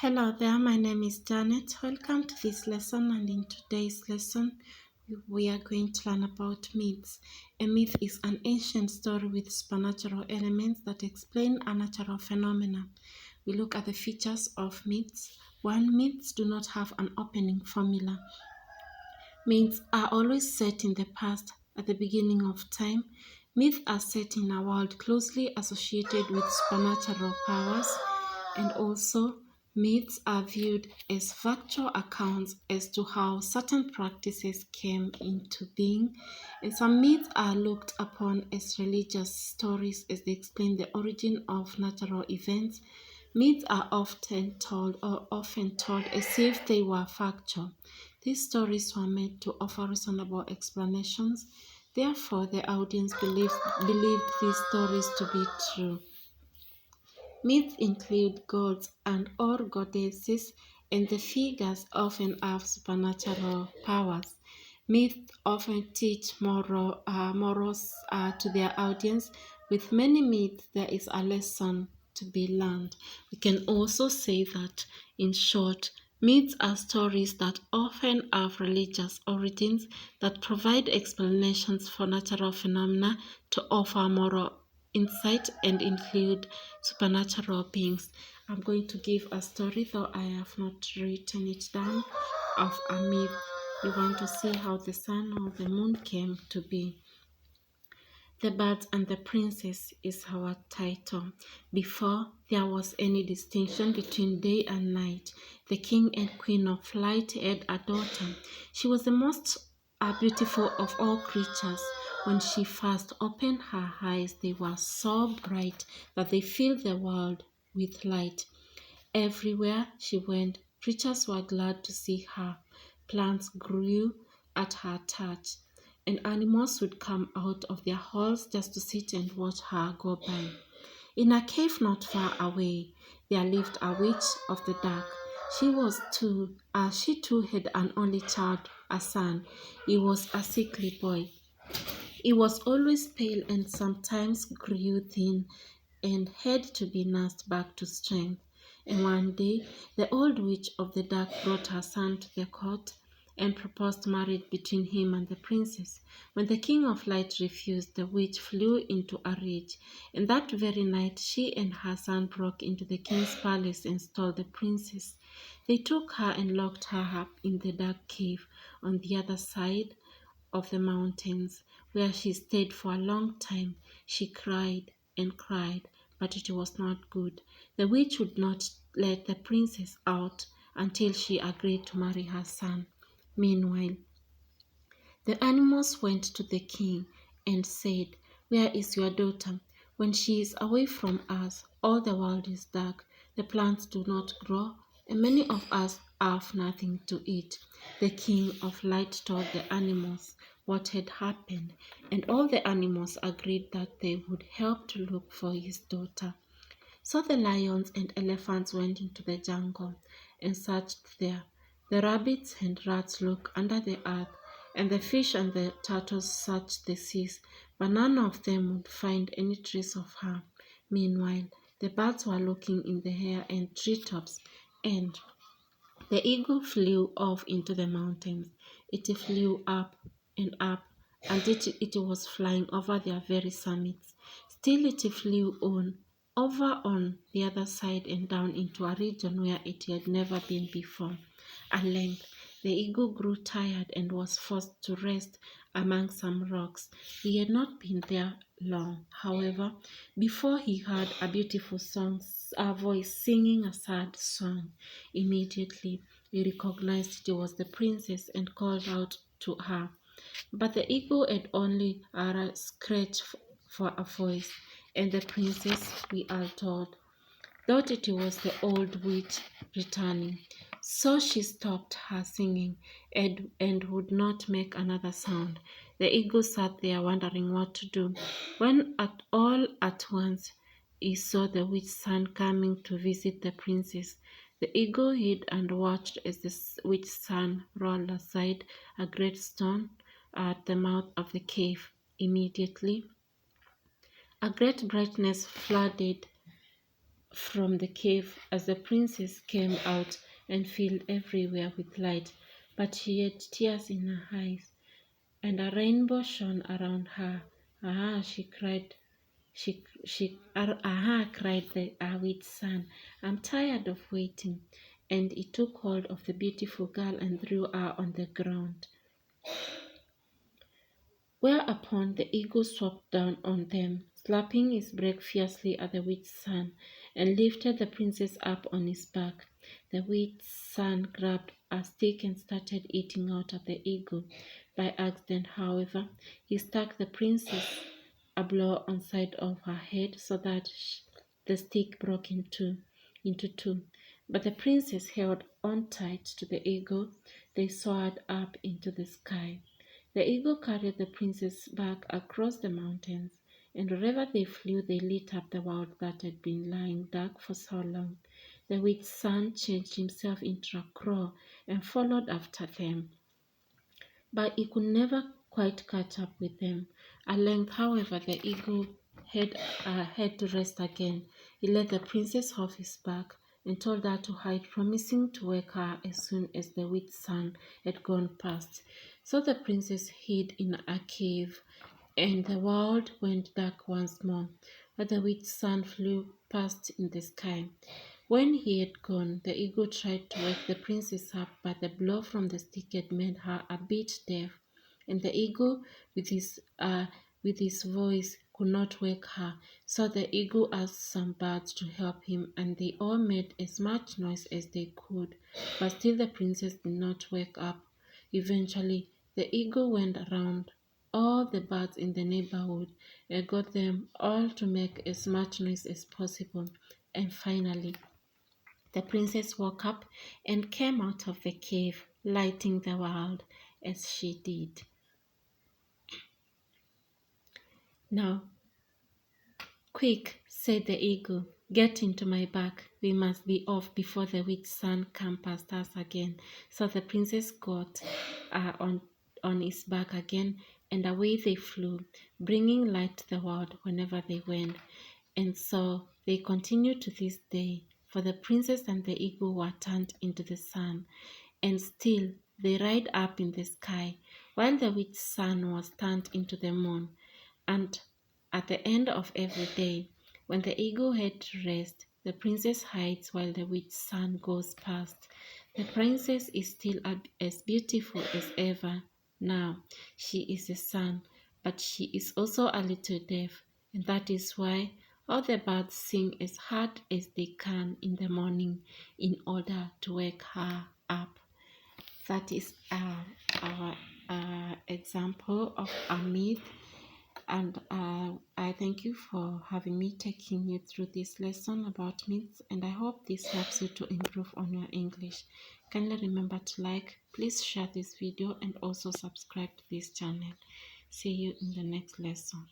Hello there, my name is Janet. Welcome to this lesson, and in today's lesson, we are going to learn about myths. A myth is an ancient story with supernatural elements that explain a natural phenomena. We look at the features of myths. One, myths do not have an opening formula. Myths are always set in the past, at the beginning of time. Myths are set in a world closely associated with supernatural powers, and also myths are viewed as factual accounts as to how certain practices came into being, and some myths are looked upon as religious stories as they explain the origin of natural events. Myths are often told as if they were factual. These stories were made to offer reasonable explanations. Therefore, the audience believed these stories to be true. Myths include gods and or goddesses, and the figures often have supernatural powers. Myths often teach morals to their audience. With many myths, there is a lesson to be learned. We can also say that, in short, myths are stories that often have religious origins that provide explanations for natural phenomena to offer moral insight and include supernatural beings. I'm going to give a story, though I have not written it down, of a myth. We want to see how the sun or the moon came to be. The Birds and the Princess is our title. Before there was any distinction between day and night, the king and queen of light had a daughter. She was the most beautiful of all creatures. When she first opened her eyes, they were so bright that they filled the world with light. Everywhere she went, creatures were glad to see her. Plants grew at her touch, and animals would come out of their holes just to sit and watch her go by. In a cave not far away, there lived a witch of the dark. She too had an only child, a son. He was a sickly boy. He was always pale and sometimes grew thin and had to be nursed back to strength. And one day, the old witch of the dark brought her son to the court and proposed marriage between him and the princess. When the king of light refused, the witch flew into a rage, and that very night she and her son broke into the king's palace and stole the princess. They took her and locked her up in the dark cave on the other side of the mountains, where she stayed for a long time. She cried and cried, but it was not good. The witch would not let the princess out until she agreed to marry her son. Meanwhile, the animals went to the king and said, "Where is your daughter? When she is away from us, all the world is dark, the plants do not grow, and many of us have nothing to eat." The king of light told the animals what had happened, and all the animals agreed that they would help to look for his daughter. So the lions and elephants went into the jungle and searched there. The rabbits and rats looked under the earth, and the fish and the turtles searched the seas, but none of them would find any trace of her. Meanwhile, the birds were looking in the air and treetops, and the eagle flew off into the mountains. It flew up and up until it was flying over their very summits. Still it flew on, over on the other side and down into a region where it had never been before. At length, the eagle grew tired and was forced to rest among some rocks. He had not been there long, however, before he heard a beautiful voice singing a sad song. Immediately, he recognized it was the princess and called out to her. But the eagle had only a scratch for a voice, and the princess, we are told, thought it was the old witch returning. So she stopped her singing and would not make another sound. The eagle sat there wondering what to do, when at once he saw the witch's son coming to visit the princess. The eagle hid and watched as the witch's son rolled aside a great stone at the mouth of the cave. Immediately, a great brightness flooded from the cave as the princess came out and filled everywhere with light, but she had tears in her eyes, and a rainbow shone around her. "Ah!" she cried. "Aha!" cried the witch son. "I'm tired of waiting." And he took hold of the beautiful girl and threw her on the ground. Whereupon the eagle swooped down on them, slapping his beak fiercely at the witch's son, and lifted the princess up on his back. The witch's son grabbed a stick and started eating out at the eagle. By accident, however, he struck the princess a blow on the side of her head so that the stick broke into two. But the princess held on tight to the eagle. They soared up into the sky. The eagle carried the princess back across the mountains, and wherever they flew, they lit up the world that had been lying dark for so long. The witch's son changed himself into a crow and followed after them, but he could never quite catch up with them. At length, however, the eagle had to rest again. He let the princess off his back and told her to hide, promising to wake her as soon as the witch's son had gone past. So the princess hid in a cave, and the world went dark once more, but the witch's son flew past in the sky. When he had gone, the eagle tried to wake the princess up, but the blow from the stick had made her a bit deaf, and the eagle, with his voice, could not wake her. So the eagle asked some birds to help him, and they all made as much noise as they could, but still the princess did not wake up. Eventually, the eagle went around all the birds in the neighborhood and got them all to make as much noise as possible. And finally, the princess woke up and came out of the cave, lighting the world as she did. "Now, quick," said the eagle, "get into my back. We must be off before the witch's son comes past us again." So the princess got on his back again, and away they flew, bringing light to the world whenever they went. And so they continue to this day, for the princess and the eagle were turned into the sun, and still they ride up in the sky, while the witch's son was turned into the moon. And at the end of every day, when the eagle had to rest, the princess hides while the witch's son goes past. The princess is still as beautiful as ever. Now she is a sun, but she is also a little deaf, and that is why all the birds sing as hard as they can in the morning in order to wake her up. That is our example of a myth, and I thank you for having me taking you through this lesson about myths, and I hope this helps you to improve on your English. Kindly remember to like, please share this video, and also subscribe to this channel. See you in the next lesson.